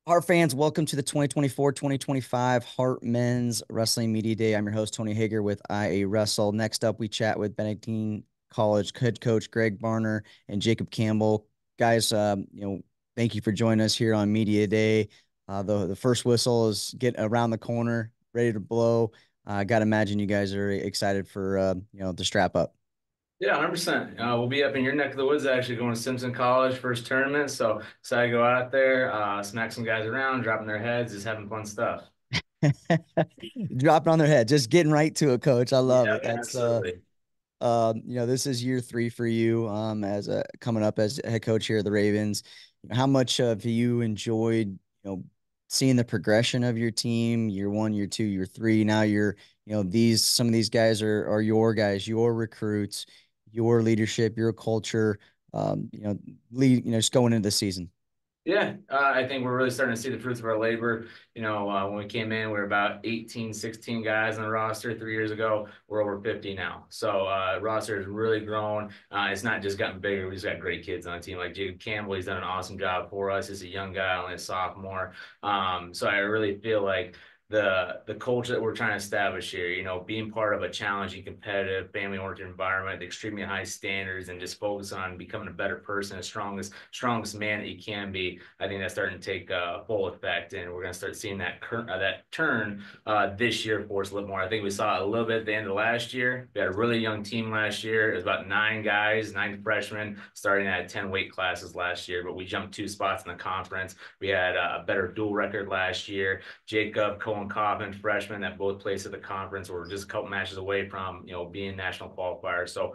Heart fans, welcome to the 2024-2025 Heart Men's Wrestling Media Day. I'm your host, Tony Hager with IA Wrestle. Next up, we chat with Benedictine College head coach Greg Barner and Jacob Campbell. Guys, thank you for joining us here on Media Day. The first whistle is getting around the corner, ready to blow. I got to imagine you guys are excited for the strap up. Yeah, 100%. We'll be up in your neck of the woods actually going to Simpson College first tournament. So excited to go out there, smack some guys around, dropping their heads, just having fun stuff. Dropping on their head, just getting right to it, coach. I love Yeah, it. That's absolutely. this is year three for you as a coming up as head coach here at the Ravens. How much have you enjoyed, seeing the progression of your team, year one, year two, year three? Now you're, these some of these guys are your guys, your recruits, your leadership, your culture, just going into the season. Yeah, I think we're really starting to see the fruits of our labor. When we came in, we were about 18, 16 guys on the roster 3 years ago. We're over 50 now. So roster has really grown. It's not just gotten bigger. We just got great kids on the team. Like Jacob Campbell, he's done an awesome job for us. He's a young guy, only a sophomore. So I really feel like the culture that we're trying to establish here, being part of a challenging, competitive, family-oriented environment, extremely high standards, and just focus on becoming a better person, the strongest man that you can be. I think that's starting to take full effect, and we're going to start seeing that turn this year for us a little more. I think we saw it a little bit at the end of last year. We had a really young team last year. It was about 9 guys, 9 freshmen, starting at 10 weight classes last year, but we jumped 2 spots in the conference. We had a better dual record last year. Jacob, Cohen Coffin, freshmen that both placed at the conference were just a couple matches away from being national qualifiers. So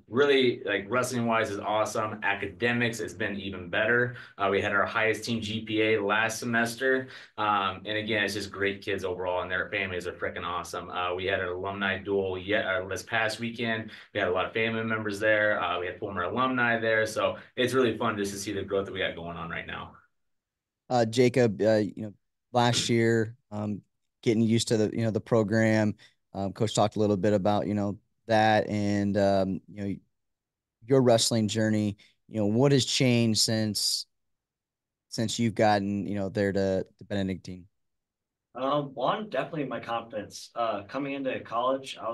really, like, wrestling wise is awesome. Academics has been even better. We had our highest team GPA last semester. And again, it's just great kids overall, and their families are freaking awesome. We had an alumni duel this past weekend. We had a lot of family members there. We had former alumni there. So it's really fun just to see the growth that we got going on right now. Jacob, last year, getting used to the program. Coach talked a little bit about, that and, your wrestling journey. What has changed since you've gotten, there to Benedictine? One, definitely my confidence. Coming into college, I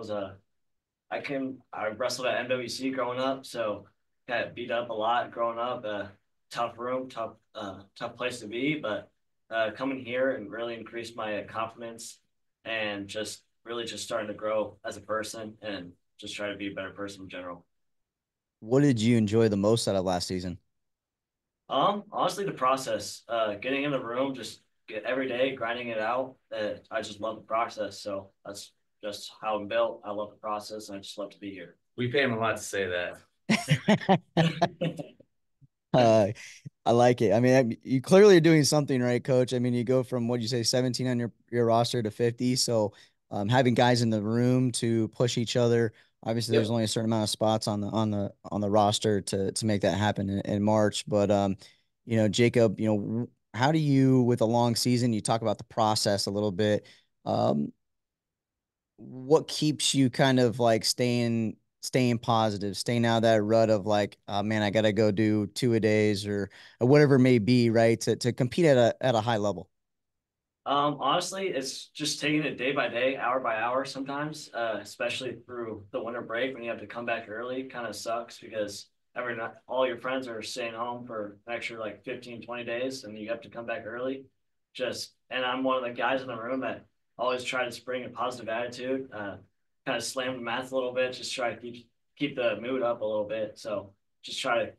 wrestled at MWC growing up, so got beat up a lot growing up. Tough room, tough place to be, but coming here and really increased my confidence and just really just starting to grow as a person and just try to be a better person in general. What did you enjoy the most out of last season? Honestly, the process, getting in the room, just get every day grinding it out. I just love the process. So that's just how I'm built. I love the process, and I just love to be here. We pay him a lot to say that. Uh, I like it. I mean, you clearly are doing something right, coach. I mean, you go from what you say, 17 on your roster to 50. So, having guys in the room to push each other. Obviously, there's Yep. only a certain amount of spots on the roster to make that happen in March. But Jacob, how do you, with a long season, you talk about the process a little bit. Um, what keeps you kind of like staying positive, staying out of that rut of like, oh, man, I gotta go do two a days or whatever it may be, right? To compete at a high level. Honestly, it's just taking it day by day, hour by hour sometimes, especially through the winter break when you have to come back early. Kind of sucks because every night all your friends are staying home for an extra like 15, 20 days and you have to come back early. And I'm one of the guys in the room that always try to bring a positive attitude, kind of slam the math a little bit, just try to keep the mood up a little bit. So just try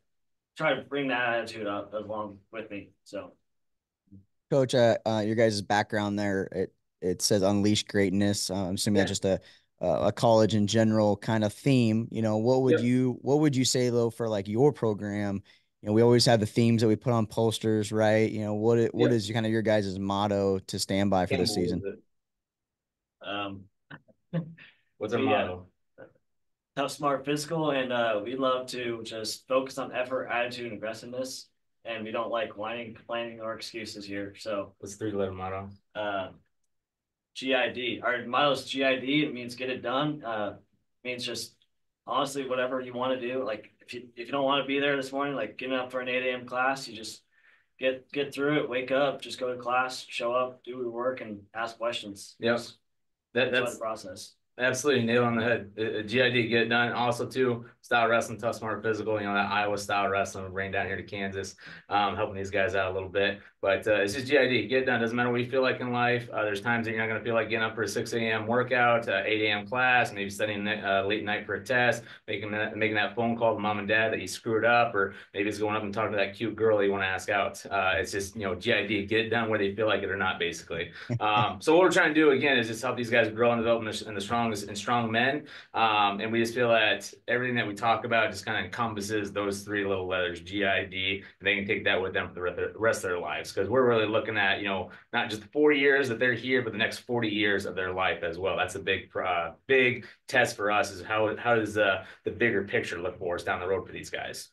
to bring that attitude up along with me. So Coach, your guys' background there, it says unleash greatness. I'm assuming that's Yeah. just a college in general kind of theme. Yep. What would you say though for like your program? We always have the themes that we put on posters, right? What Yep. is kind of your guys' motto to stand by for this Campbell was season? it. um, What's our we motto? tough, smart, physical, and we love to just focus on effort, attitude, and aggressiveness. And we don't like whining, complaining, or excuses here. So, What's the 3-letter motto? uh, GID. Our motto is GID. It means get it done. Means just honestly whatever you want to do. Like if you don't want to be there this morning, like getting up for an 8 a.m. class, you just get through it, wake up, just go to class, show up, do your work, and ask questions. Yep. Enjoy the That's process. absolutely nail on the head. GID, get it done. Also, too, style wrestling, tough, smart, physical. You know that Iowa style wrestling. Bring down here to Kansas, helping these guys out a little bit. But it's just GID, get it done. Doesn't matter what you feel like in life. There's times that you're not going to feel like getting up for a 6 a.m. workout, 8 a.m. class, maybe studying late night for a test, making that phone call to mom and dad that you screwed up, or maybe it's going up and talking to that cute girl you want to ask out. It's just GID, get it done whether you feel like it or not, basically. So what we're trying to do again is just help these guys grow and develop in the strongest and strong men. And we just feel that everything that we talk about just kind of encompasses those three little letters, GID, and they can take that with them for the rest of their lives. Because we're really looking at, not just the 4 years that they're here, but the next 40 years of their life as well. That's a big test for us, is how does the bigger picture look for us down the road for these guys.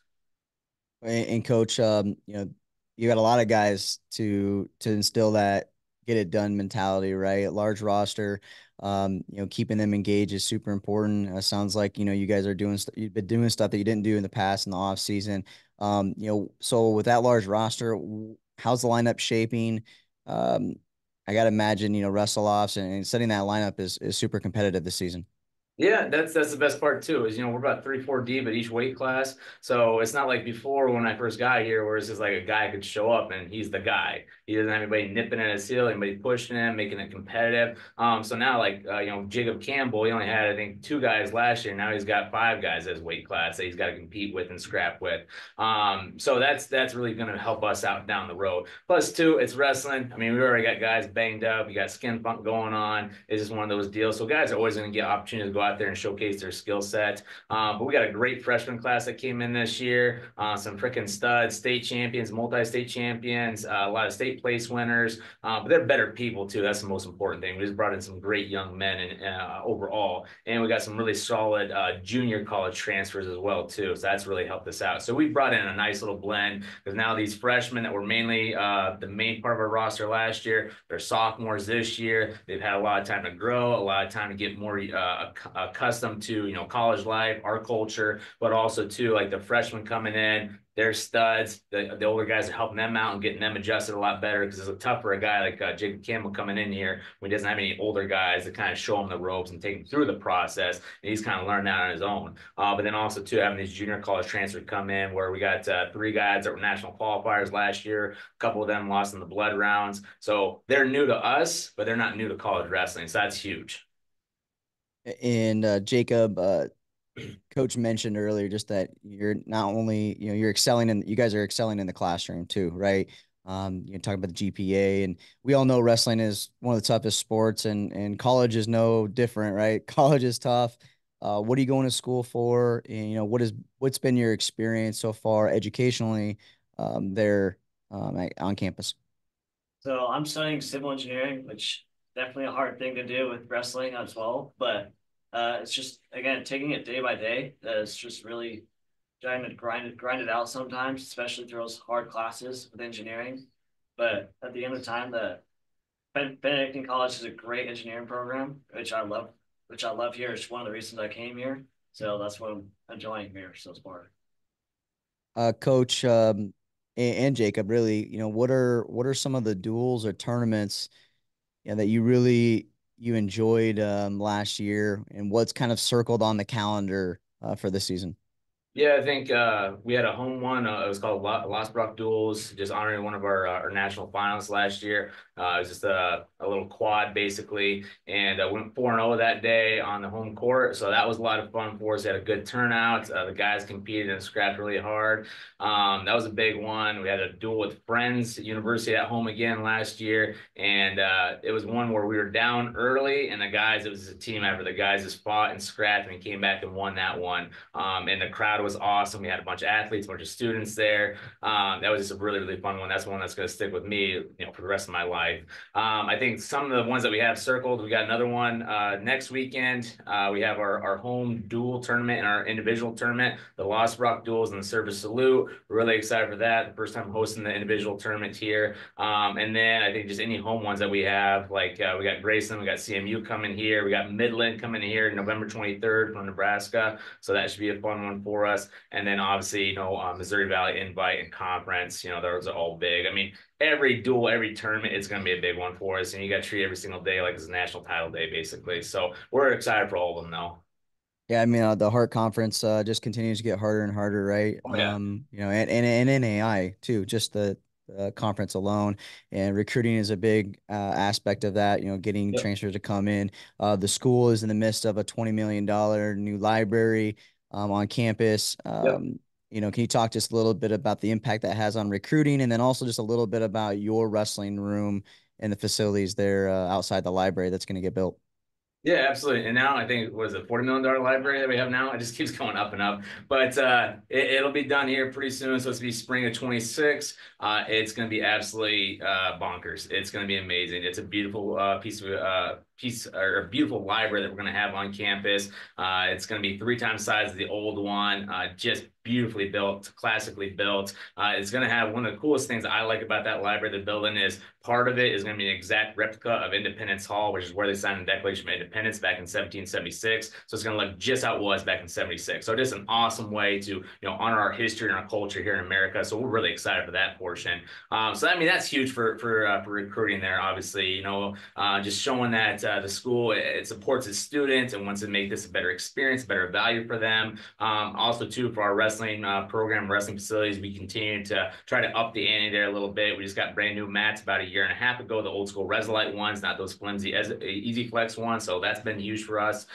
And coach, you got a lot of guys to instill that get it done mentality, right? Large roster, keeping them engaged is super important. Sounds like you guys are you've been doing stuff that you didn't do in the past in the off season. So with that large roster, how's the lineup shaping? I got to imagine wrestle offs and setting that lineup is super competitive this season. Yeah, that's the best part too, is we're about 3-4 deep at each weight class. So it's not like before when I first got here where it's just like a guy could show up and he's the guy. He doesn't have anybody nipping at his heel, anybody pushing him, making it competitive. So now like Jacob Campbell, he only had I think 2 guys last year. Now he's got 5 guys as weight class that he's got to compete with and scrap with. So that's really going to help us out down the road. Plus too, it's wrestling. I mean, we already got guys banged up. You got skin funk going on. It's just one of those deals. So guys are always going to get opportunities to go out there and showcase their skill set. But we got a great freshman class that came in this year. Some freaking studs, state champions, multi-state champions, a lot of state place winners. But they're better people too. That's the most important thing. We just brought in some great young men overall, and we got some really solid junior college transfers as well too. So that's really helped us out. So we brought in a nice little blend, because now these freshmen that were mainly the main part of our roster last year, they're sophomores this year. They've had a lot of time to grow, a lot of time to get more accustomed to college life, our culture, but also too like the freshmen coming in, they're studs. The older guys are helping them out and getting them adjusted a lot better, because it's tough for a guy like Jacob Campbell coming in here when he doesn't have any older guys to kind of show him the ropes and take him through the process. And he's kind of learned that on his own. But then also too having these junior college transfers come in, where we got 3 guys that were national qualifiers last year. A couple of them lost in the blood rounds. So they're new to us, but they're not new to college wrestling. So that's huge. And Jacob, coach mentioned earlier just that you're not only you're excelling you guys are excelling in the classroom too, right? You talk about the GPA, and we all know wrestling is one of the toughest sports, and college is no different, right? College is tough. What are you going to school for? And what's been your experience so far educationally there on campus? So I'm studying civil engineering, which definitely a hard thing to do with wrestling as well. But it's just again taking it day by day. It's just really trying to grind it out sometimes, especially through those hard classes with engineering. But at the end of the time, the Benedictine College is a great engineering program, which I love. Which I love here. It's one of the reasons I came here. So that's what I'm enjoying here so far. Coach, and Jacob, really, what are some of the duels or tournaments that you enjoyed last year, and what's kind of circled on the calendar for this season? Yeah, I think we had a home one. It was called Lost Brock Duels, just honoring one of our national finalists last year. It was just a little quad, basically, and went 4-0 that day on the home court. So that was a lot of fun for us. We had a good turnout. The guys competed and scrapped really hard. That was a big one. We had a duel with Friends University at home again last year, and it was one where we were down early, and it was a team effort. The guys just fought and scrapped and came back and won that one. And the crowd was awesome. We had a bunch of athletes, a bunch of students there. That was just a really, really fun one. That's one that's going to stick with me, for the rest of my life. I think some of the ones that we have circled, we got another one next weekend. We have our home dual tournament and our individual tournament, the Lost Rock Duels and the Service Salute. We're really excited for that. The first time hosting the individual tournament here. And then I think just any home ones that we have, like we got Grayson, we got CMU coming here. We got Midland coming here November 23rd from Nebraska. So that should be a fun one for us. us. And then obviously, Missouri Valley Invite and Conference, those are all big. I mean, every duel, every tournament, it's going to be a big one for us. And you got to treat every single day like it's a national title day, basically. So we're excited for all of them, though. Yeah, I mean, the Hart Conference just continues to get harder and harder, right? Oh, yeah. And in AI too, just the conference alone, and recruiting is a big aspect of that. Getting Yep. transfers to come in. The school is in the midst of a $20 million new library on campus. Yep. Can you talk just a little bit about the impact that has on recruiting, and then also just a little bit about your wrestling room and the facilities there outside the library that's going to get built? Yeah, absolutely. And now I think was a $40 million library that we have now. It just keeps going up and up. But it'll be done here pretty soon. So it's to be spring of 26. It's going to be absolutely bonkers. It's going to be amazing. It's a beautiful piece or a beautiful library that we're going to have on campus. It's going to be 3 times the size of the old one. Just beautifully built, classically built. It's going to have one of the coolest things I like about that library, the building is part of it is going to be an exact replica of Independence Hall, which is where they signed the Declaration of Independence back in 1776. So it's going to look just how it was back in 76. So just an awesome way to honor our history and our culture here in America. So we're really excited for that portion. So I mean that's huge for recruiting there. Obviously, just showing that the school it supports its students and wants to make this a better experience, better value for them. Also too for our wrestling program, wrestling facilities, we continue to try to up the ante there a little bit. We just got brand new mats about a year and a half ago, the old school Resolite ones, not those flimsy Easy Flex ones. So that's been huge for us.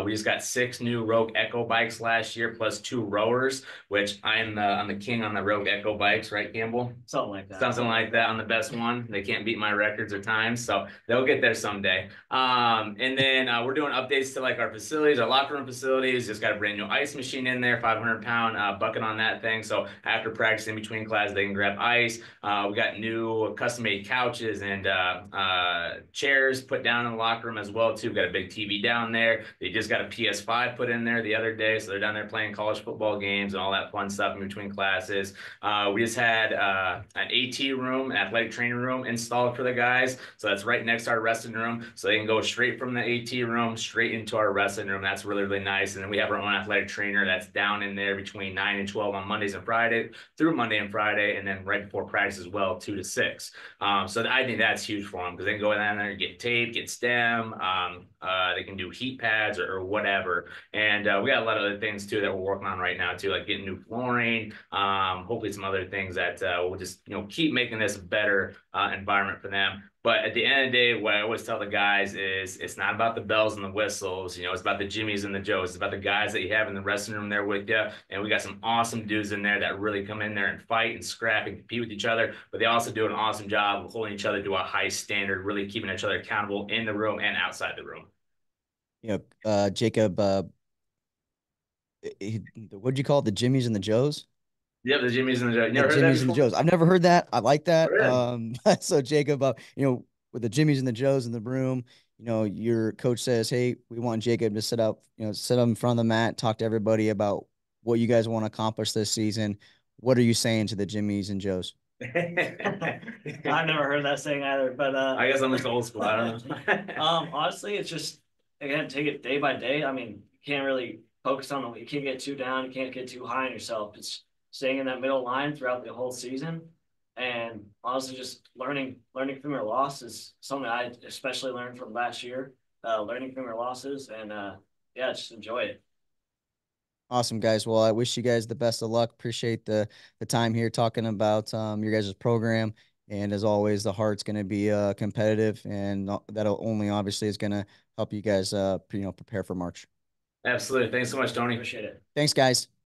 We just got 6 new Rogue Echo bikes last year, plus 2 rowers, which I'm the king on the Rogue Echo bikes, right, Campbell? Something like that. Something like that on the best one. They can't beat my records or times, so they'll get there someday. And then we're doing updates to like our facilities, our locker room facilities. Just got a brand new ice machine in there, 500-pound bucket on that thing. So after practice in between class, they can grab ice. We got new custom-made couches and chairs put down in the locker room as well too. We've got a big TV down there. They just got a PS5 put in there the other day, so they're down there playing college football games and all that fun stuff in between classes. We just had an AT room, an athletic training room installed for the guys. So that's right next to our wrestling room. So they can go straight from the AT room straight into our wrestling room. That's really, really nice. And then we have our own athletic trainer that's down in there between 9 and 12 on Mondays and Friday through Monday and Friday. And then right before practice as well, 2 to 6. So I think that's huge for them because they can go down there and get tape, get stem. They can do heat pads or whatever. And we got a lot of other things too that we're working on right now too, like getting new flooring, hopefully some other things that we'll just keep making this a better environment for them. But at the end of the day, what I always tell the guys is it's not about the bells and the whistles. It's about the Jimmies and the Joes. It's about the guys that you have in the wrestling room there with you. And we got some awesome dudes in there that really come in there and fight and scrap and compete with each other. But they also do an awesome job of holding each other to a high standard, really keeping each other accountable in the room and outside the room. Jacob, what'd you call it? The Jimmies and the Joes? Yep, the Jimmies and the Joes. You The never heard that Jimmies and the before? Joes. I've never heard that. I like Oh, that. really? So Jacob, with the Jimmies and the Joes in the room, your coach says, "Hey, we want Jacob to sit up in front of the mat, talk to everybody about what you guys want to accomplish this season." What are you saying to the Jimmies and Joes? I've never heard that saying either, but I guess I'm just old school. I don't know. honestly, it's just again take it day by day. I mean, you can't really focus on you can't get too down, you can't get too high on yourself. It's staying in that middle line throughout the whole season, and honestly, just learning from your losses. Something I especially learned from last year. Learning from your losses, and yeah, just enjoy it. Awesome, guys. Well, I wish you guys the best of luck. Appreciate the time here talking about your guys' program. And as always, the Heart's going to be competitive, and that'll only obviously is going to help you guys prepare for March. Absolutely. Thanks so much, Tony. Appreciate it. Thanks, guys.